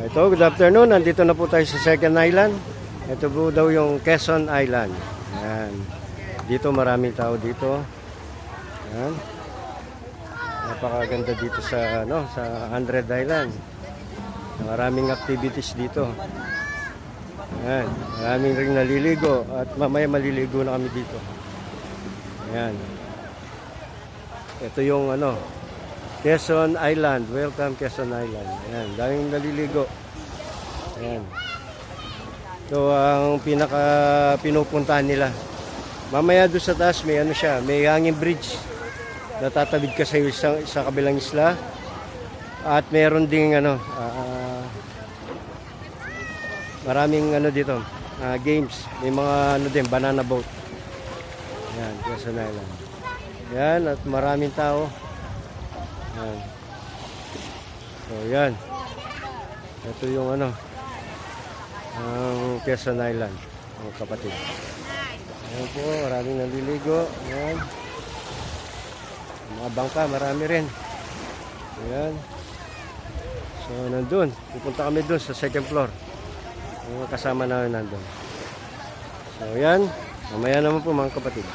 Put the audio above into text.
Ito, good afternoon. Nandito na po tayo sa second island. Ito po daw yung Quezon Island. Ayan. Dito maraming tao dito. Ayan. Napakaganda dito sa sa 100 Island. Maraming activities dito. Ayan. Maraming ring naliligo at mamaya maliligo na kami dito. Ayan. Ito yung Quezon Island. Welcome Quezon Island. Ayan, daming naliligo. Ayan. So, ang pinaka pinupuntahan nila. Mamaya doon sa taas may may hanging bridge. Natatawid ka sa kabilang isla. At meron ding maraming dito, games. May mga din, banana boat. Ayan, Quezon Island. Ayan, at maraming tao. Ayan. So, yan. Ito yung ang Quezon Island, mga kapatid. Ayan po, maraming naliligo. Ayan. Mga bangka, marami rin. Ayan. So, nandun. Pupunta kami dun sa second floor. Yung kasama namin nandun. So, yan. Mamaya naman po mga kapatid.